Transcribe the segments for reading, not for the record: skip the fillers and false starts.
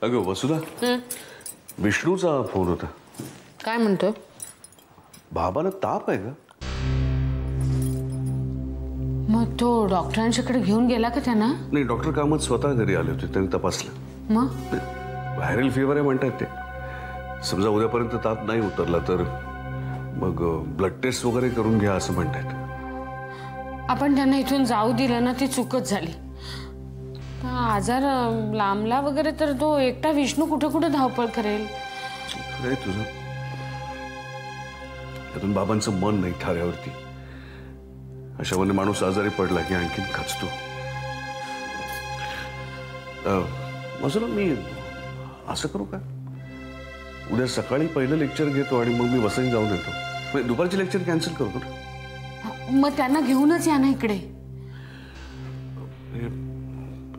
अगं वसुधा, विष्णूचा फोन होता. काय म्हणतो? बाबाला ताप आहे का? मग तो डॉक्टरांच्याकडे घेऊन गेला का त्यांना? नाही, डॉक्टर कामत स्वतः घरी आले होते, त्यांनी तपासलं. मग व्हायरल फीवर आहे म्हणतात ते. समजा उद्यापर्यंत ताप नाही उतरला तर मग ब्लड टेस्ट वगैरे करून घ्या असं म्हणतात. आपण त्यांना इथून जाऊ दिलं ना, ती चूकच झाली. आजार लांबला वगैरे तर तो एकटा विष्णू कुठे कुठे धावपळ करेल. काय तुझं? त्यातून बाबांचं मन नाही थाऱ्यावरती. अशामध्ये माणूस आजारी पडला की आणखीन खचतो. मग मी असं करू का, उद्या सकाळी पहिलं लेक्चर घेतो आणि मग मी वसईत जाऊन येतो. दुपारची लेक्चर कॅन्सल करतो ना. मग त्यांना घेऊनच या ना इकडे.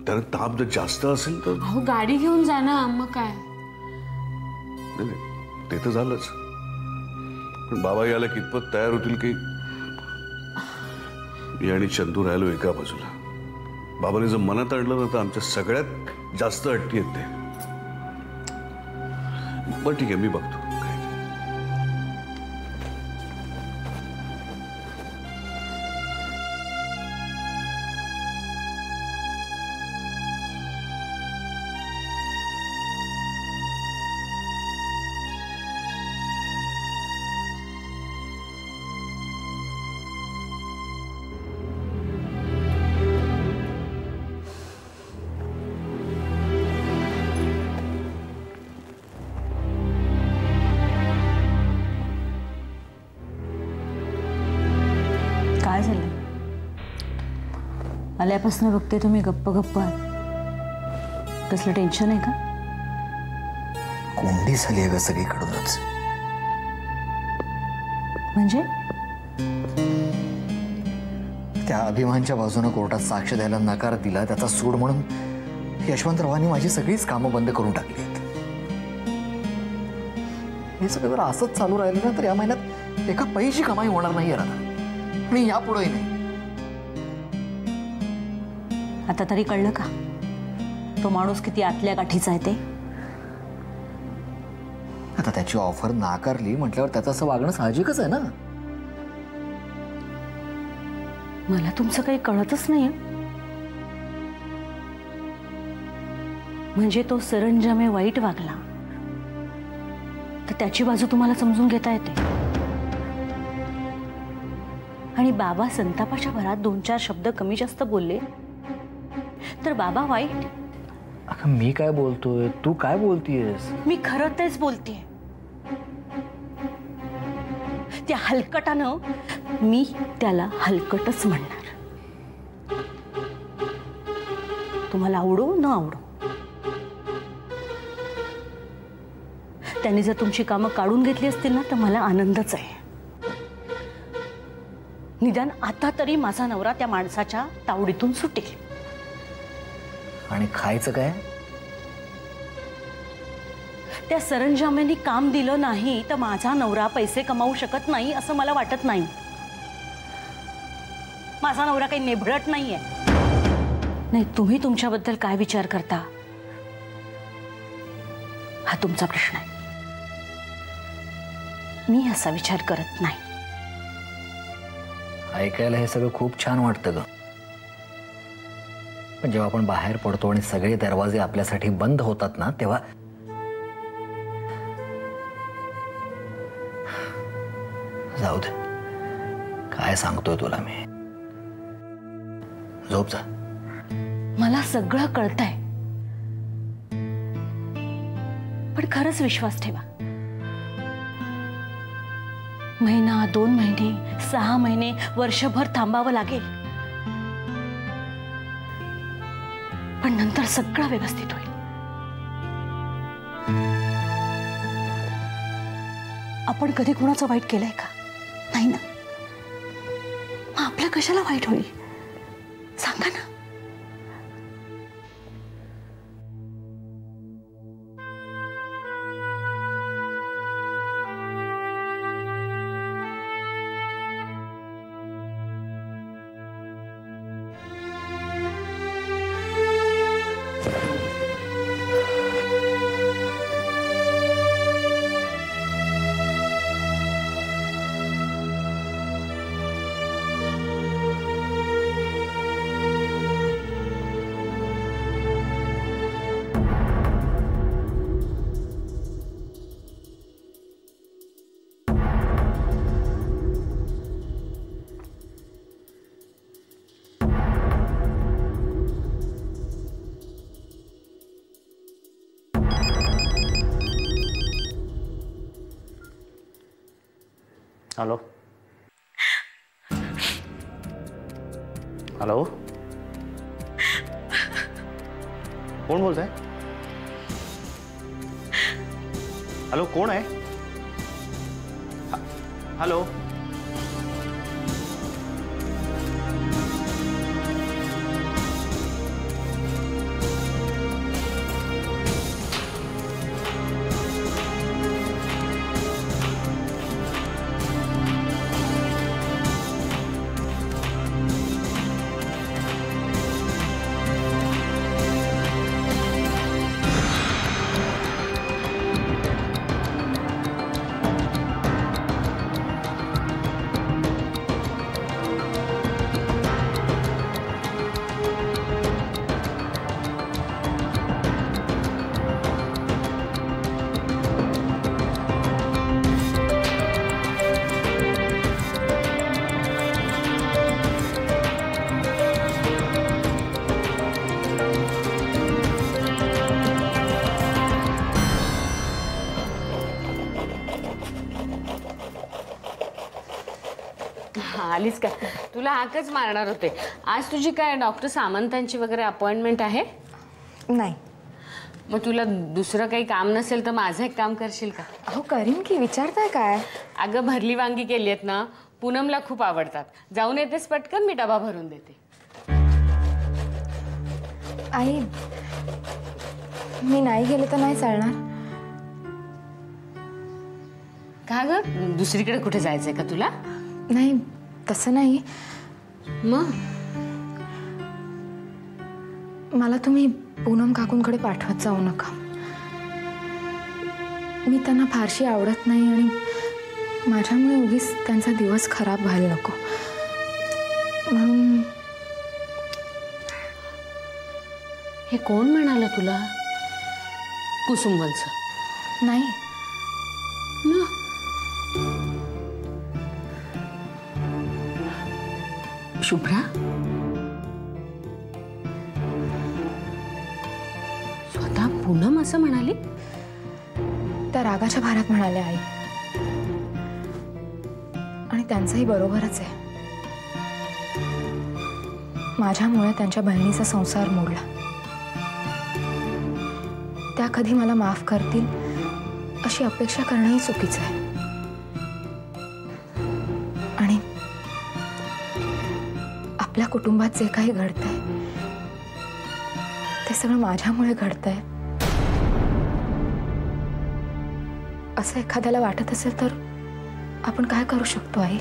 त्याला ताप जर जास्त असेल तर अहो गाडी घेऊन जा ना. मग काय, ते तर झालंच. पण बाबा याला कितपत तयार होतील की मी आणि चंदू राहिलो एका बाजूला. बाबाने जर मनात आणलं ना तर आमच्या सगळ्यात जास्त अट्टी आहेत ते. बरं ठीक आहे, मी बघतो. काय झालं? आल्यापासून बघते तुम्ही गप्प गप्प आहात. कसलं टेन्शन आहे का? कोंडी झाली आहे ग सगळीकडूनच. म्हणजे त्या अभिमानच्या बाजूने कोर्टात साक्ष द्यायला नकार दिला, त्याचा सूड म्हणून यशवंतरावांनी माझी सगळीच कामं बंद करून टाकली आहेत. हे सगळं जर असंच चालू राहिलं ना तर या महिन्यात एका पैशी कमाई होणार नाही राहणार. आणि यापुढेही नाही. आता तरी कळलं का तो माणूस किती आतल्या गाठीचा आहे ते? आता त्याची ऑफर नाकारली म्हटल्यावर त्याचं असं वागणं साहजिकच आहे ना. मला तुमचं काही कळतच नाही. म्हणजे तो सरंजामे वाईट वागला तर त्याची बाजू तुम्हाला समजून घेता येते. आणि बाबा संतापाच्या भरात 2-4 शब्द कमी जास्त बोलले तर बाबा वाईट. अगं मी काय बोलतोय, तू काय बोलतीयस? मी खरं तेच बोलतेय. त्या हलकटानं मी त्याला हलकटच म्हणणार. तुम्हाला आवडो न आवडो. त्यांनी जर तुमची कामं काढून घेतली असतील ना तर मला आनंदच आहे. निदान आता तरी माझा नवरा त्या माणसाच्या तावडीतून सुटेल. आणि खायचं काय? त्या सरंजामेनी काम दिलं नाही तर माझा नवरा पैसे कमावू शकत नाही असं मला वाटत नाही. माझा नवरा काही नेभळट नाहीये. नाही, तुम्ही तुमच्याबद्दल काय विचार करता हा तुमचा प्रश्न आहे. मी असा विचार करत नाही. ऐकायला हे सगळं खूप छान वाटतं ग. पण जेव्हा आपण बाहेर पडतो आणि सगळे दरवाजे आपल्यासाठी बंद होतात ना तेव्हा जाऊ दे. काय सांगतोय तुला मी. झोप जा. मला सगळं कळतंय. पण खरंच विश्वास ठेवा. महिना, 2 महिने, 6 महिने, वर्षभर थांबावं लागेल. पण नंतर सगळं व्यवस्थित होईल. आपण कधी कोणाचं वाईट केलंय का? नाही ना. मग आपलं कशाला वाईट होईल सांगा ना. हॅलो हॅलो कोण बोलतंय? हॅलो कोण आहे? हॅलो आलीस का? तुला हाकच मारणार होते. आज तुझी काय डॉक्टर सामंतांची वगैरे अपॉइंटमेंट आहे? नाही. मग तुला दुसरं काही काम नसेल तर माझं एक काम करशील का? अहो करीन की, विचारताय काय? अगं भरली वांगी केली आहेत ना, पूनमला खूप आवडतात. जाऊन येतेस पटकन, मी डबा भरून देते. आई मी नाही गेले तर नाही चालणार? का ग, दुसरीकडे कुठे जायचंय का तुला? नाही तसं नाही. मग मला तुम्ही पूनम काकूंकडे पाठवत जाऊ नका. मी त्यांना फारशी आवडत नाही आणि माझ्यामुळे उगीच त्यांचा दिवस खराब व्हायला नको म्हणून. हे कोण म्हणालं तुला? कुसुमवंच? नाही. मग शुभ्रा? स्वतः पूनम असं म्हणाली? त्या रागाच्या भारात म्हणाले आई. आणि त्यांचंही बरोबरच आहे. माझ्यामुळे त्यांच्या बहिणीचा संसार मोडला. त्या कधी मला माफ करतील अशी अपेक्षा करणंही चुकीचं आहे. आणि आपल्या कुटुंबात जे काही घडतंय ते सगळं माझ्यामुळे घडतंय असं एखाद्याला वाटत असेल तर आपण काय करू शकतो आई?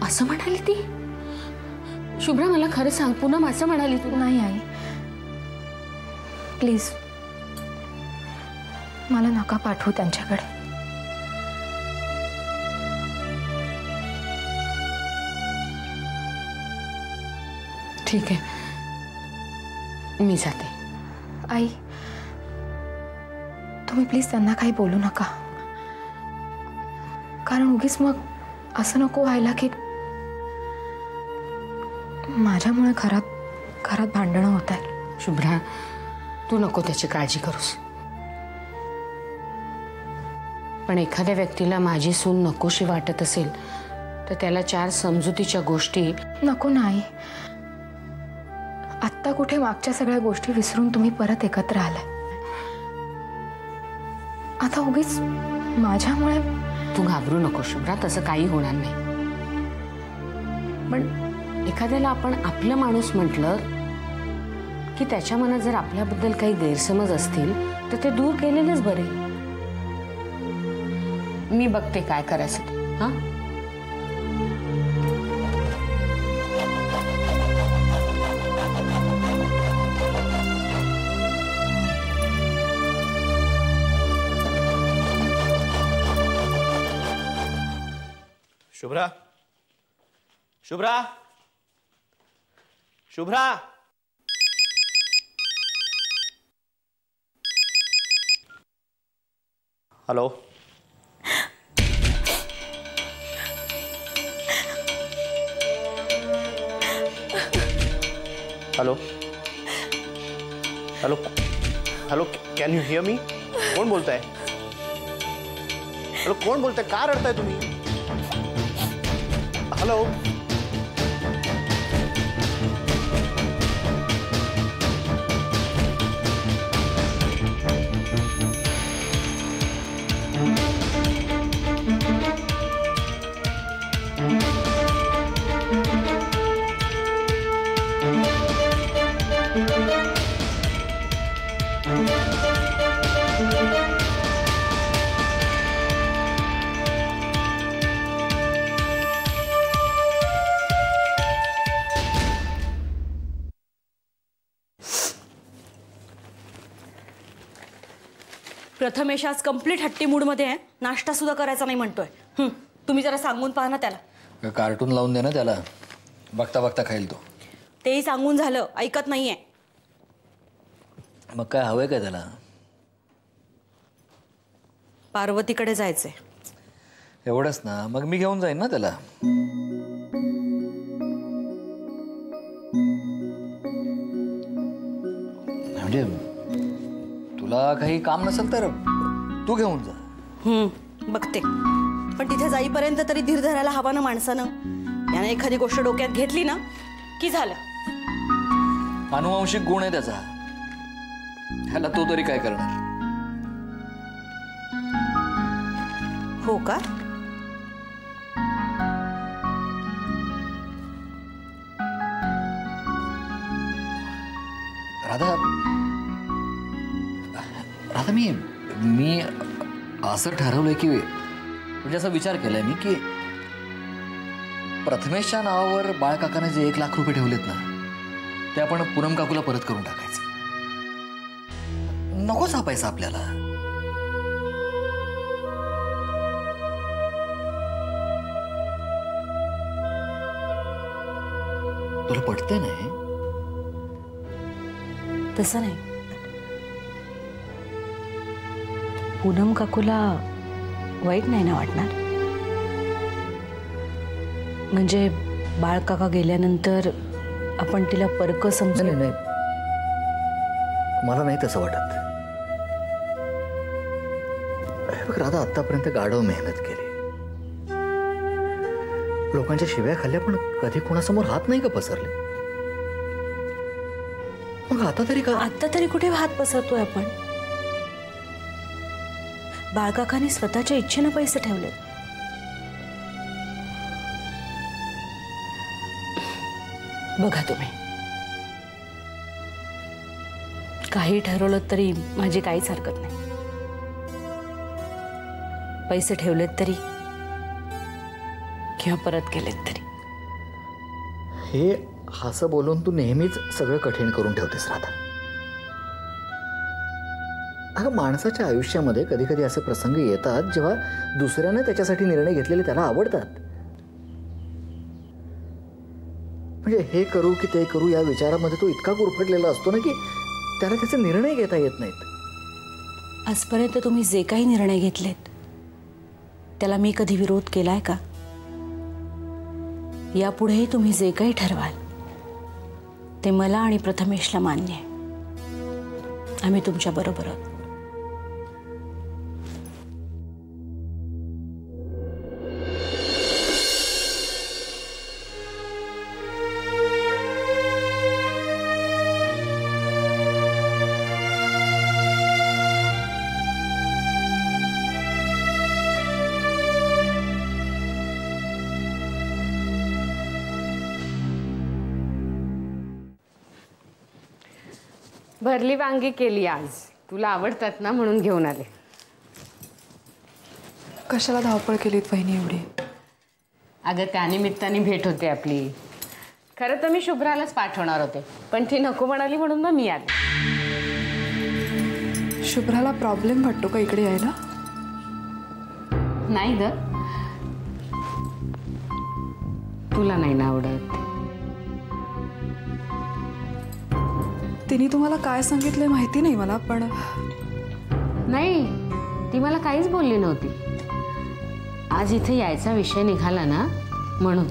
असं म्हणाली ती? शुभ्रा मला खरं सांग, पूनम असं म्हणाली तू? नाही आई, प्लीज मला नका पाठवू त्यांच्याकडे. ठीक आहे, मी जाते. आई तुम्ही प्लीज त्यांना काही बोलू नका, कारण उगीच मग असं नको व्हायला की माझ्यामुळे घरात भांडणं होत आहेत. शुभ्रा तू नको त्याची काळजी करूस. पण एखाद्या व्यक्तीला माझी सून नकोशी वाटत असेल तर त्याला 4 समजुतीच्या गोष्टी. नको नाही. आत्ता कुठे मागच्या सगळ्या गोष्टी विसरून तुम्ही परत एकत्र आलाय. आता उगीच माझ्यामुळे. तू घाबरू नको शुभ्रा, तसं काही होणार नाही. पण एखाद्याला आपण आपलं माणूस म्हटलं की त्याच्या मनात जर आपल्याबद्दल काही गैरसमज असतील तर ते दूर केलेलेच बरे. मी बघते काय करायचं ते. हां Shubhra Shubhra Shubhra hello hello hello hello can you hear me? कोण बोलताय? हॅलो कोण बोलताय? का रडताय तुम्ही? हॅलो. प्रथमेश आज कंप्लीट हट्टी मूडमध्ये आहे. नाश्ता सुद्धा करायचा नाही म्हणतोय. तुम्ही जरा सांगून पहा ना त्याला. कार्टून लावून दे ना त्याला, बघता बघता खाईल तो. तेही सांगून झालं, ऐकत नाहीये. मग काय हवंय काय त्याला? पार्वतीकडे जायचंय. एवढंच ना, मग मी घेऊन जाईन ना त्याला. म्हणजे तुला काही काम नसेल तर तू घेऊन जा. बघते, पण तिथे जाईपर्यंत तरी धीर धरायला हवा ना माणसानं. याने एखादी गोष्ट डोक्यात घेतली ना की झालं. अनुवांशिक गुण आहे त्याचा, ह्याला तो तरी काय करणार. हो का? राधा, राधा मी असं ठरवलंय की, म्हणजे असा विचार केलाय मी की प्रथमेशच्या नावावर बाळ काकाने जे 1 लाख रुपये ठेवलेत ना, ते आपण पूनम काकूला परत करून टाकायचं. नकोच हा पैसा आपल्याला. तुला पटतंय नाही? तसं नाही. पूनम काकूला वाईट नाही ना वाटणार? म्हणजे बाळ काका गेल्यानंतर आपण तिला परक समजून. नाही, मला नाही तसं वाटत. बघ राधा, आतापर्यंत गाढव मेहनत केली, लोकांच्या शिव्या खाल्ल्या, पण कधी कोणासमोर हात नाही का पसरले. मग आता तरी कुठे हात पसरतोय आपण? बाळकाकांनी स्वतःच्या इच्छेनं पैसे ठेवले. बघा तुम्ही, काही ठरवलं तरी माझी काहीच हरकत नाही. पैसे ठेवलेत तरी किंवा परत केलेत तरी. हे असं बोलून तू नेहमीच सगळं कठीण करून ठेवतेस राधा. अगं, माणसाच्या आयुष्यामध्ये कधी कधी असे प्रसंग येतात जेव्हा दुसऱ्याने त्याच्यासाठी निर्णय घेतलेले त्याला आवडतात. म्हणजे हे करू की ते करू या विचारामध्ये तो इतका गुरफटलेला असतो ना की त्याला त्याचे निर्णय घेता येत नाहीत. आजपर्यंत तुम्ही जे काही निर्णय घेतलेत त्याला मी कधी विरोध केलाय का? यापुढेही तुम्ही जे काही ठरवाल ते मला आणि प्रथमेशला मान्य आहे. आम्ही तुमच्या बरोबर आहोत. भरली वांगी केली आज. तुला आवडतात ना म्हणून घेऊन आले. कशाला धावपळ केलीत वहिनी एवढी? अगं, त्यानिमित्ताने भेट होते आपली. खरं तर मी शुभ्रालाच पाठवणार होते, पण ती नको म्हणाली म्हणून मग मी आले. शुभ्राला प्रॉब्लेम वाटतो का इकडे यायला? नाही ग, तुला नाही ना आवडत. तिने तुम्हाला काय सांगितलंय माहिती नाही मला, पण नाही, ती मला काहीच बोलली नव्हती. आज इथे यायचा विषय निघाला ना म्हणून.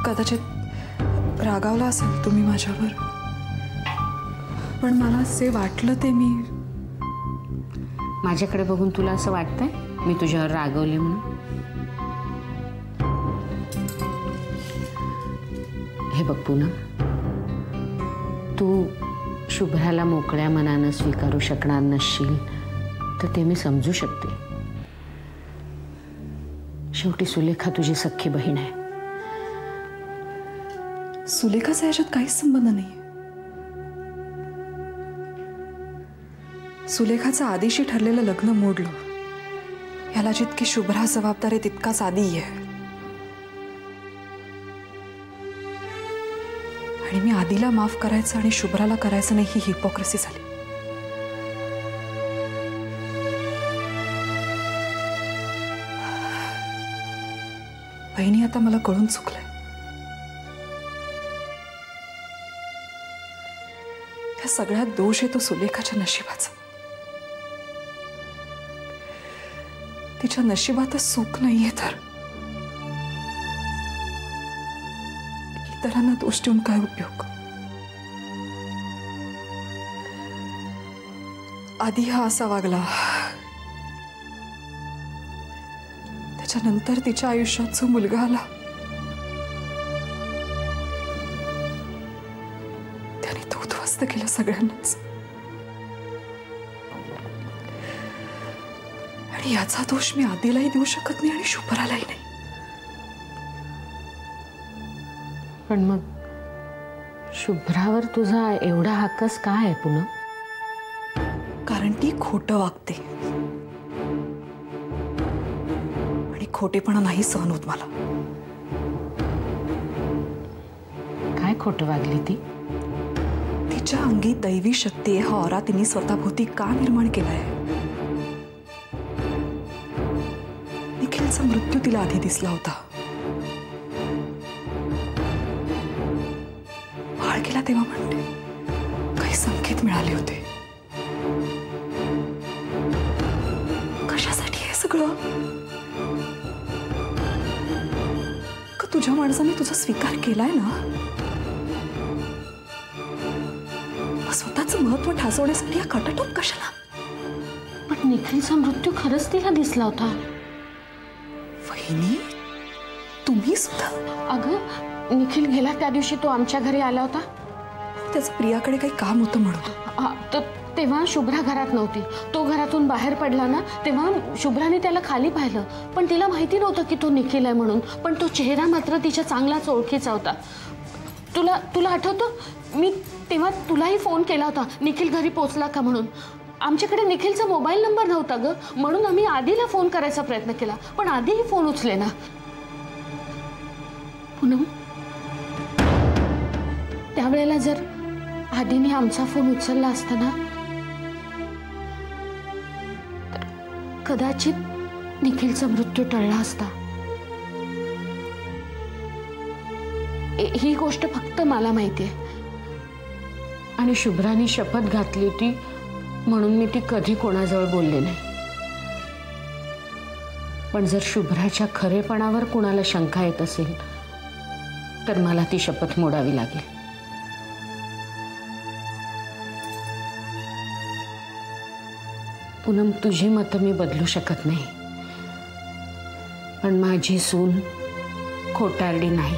कदाचित रागावला असेल तुम्ही माझ्यावर, पण मला जे वाटलं ते मी. माझ्याकडे बघून तुला असं वाटतंय? मी तुझ्यावर रागवले म्हणून? हे बघ पूनम, तू शुभ्राला मोकळ्या मनानं स्वीकारू शकणार नसशील तर ते मी समजू शकते. शेवटी सुलेखा तुझी सख्खी बहीण आहे. सुलेखाचा याच्यात काहीच संबंध नाही. सुलेखाचं आधीशी ठरलेलं लग्न मोडलं, याला जितकी शुभ्रा जबाबदार आहे तितकाच आदी आहे. आणि मी आदीला माफ करायचं आणि शुभ्राला करायचं नाही ही हिपोक्रेसी झाली. बहिणी, आता मला कळून चुकलंय. या सगळ्यात दोष आहे तो सुलेखाच्या नशिबाचा. तिच्या नशिबातच सुख नाहीये तर इतरांना दोष देऊन काय उपयोग. आधी हा असा वागला, त्याच्यानंतर तिच्या आयुष्यात जो मुलगा आला त्याने तो उद्ध्वस्त केलं सगळ्यांनाच. आणि याचा दोष मी आधीलाही देऊ शकत नाही आणि शुभ्रालाही नाही. पण मग शुभ्रावर तुझा एवढा हक्कच काय आहे पूनम? कारण ती खोटं वागते आणि खोटेपणा नाही सहन होत मला. काय खोटं वागली ती? तिच्या अंगी दैवी शक्ती हा ऑरा तिने स्वतःभोवती का निर्माण केलाय? निखिलचा मृत्यू तिला आधी दिसला होता. बाळ गेला तेव्हा म्हणते काही संकेत मिळाले होते. कशासाठी हे सगळं? का तुझ्या माणसाने तुझा स्वीकार केलाय ना? स्वतःचं महत्व ठासवण्यासाठी या कटाटोप कशाला? पण निखिलचा मृत्यू खरंच तिला दिसला होता. वहिनी, तुम्ही सुद्धा? अगं, निखिल गेला त्या दिवशी तो आमच्या घरी आला होता. त्याचं प्रियाकडे काही काम होतं म्हणून. तेव्हा शुभ्रा घरात नव्हती. तो घरातून बाहेर पडला ना, तेव्हा शुभ्राने त्याला खाली पाहिलं, पण तिला माहिती नव्हतं की तो निखिल आहे म्हणून. पण तो चेहरा मात्र तिच्या चांगलाच ओळखीचा होता. तुला आठवतं, मी तेव्हा तुलाही फोन केला होता निखिल घरी पोचला का म्हणून. आमच्याकडे निखिलचा मोबाईल नंबर नव्हता ग, म्हणून आम्ही आधीला फोन करायचा प्रयत्न केला, पण आधीही फोन उचले ना. पूनम, त्यावेळेला जर आधीने आमचा फोन उचलला असता ना, तर कदाचित निखिलचा मृत्यू टळला असता. ही गोष्ट फक्त मला माहिती आहे. आणि शुभ्राने शपथ घातली होती म्हणून मी ती कधी कोणाजवळ बोलले नाही. पण जर शुभ्राच्या खरेपणावर कोणाला शंका येत असेल तर मला ती शपथ मोडावी लागेल. पूनम, तुझी मतं मी बदलू शकत नाही, पण माझी सून खोटारडी नाही.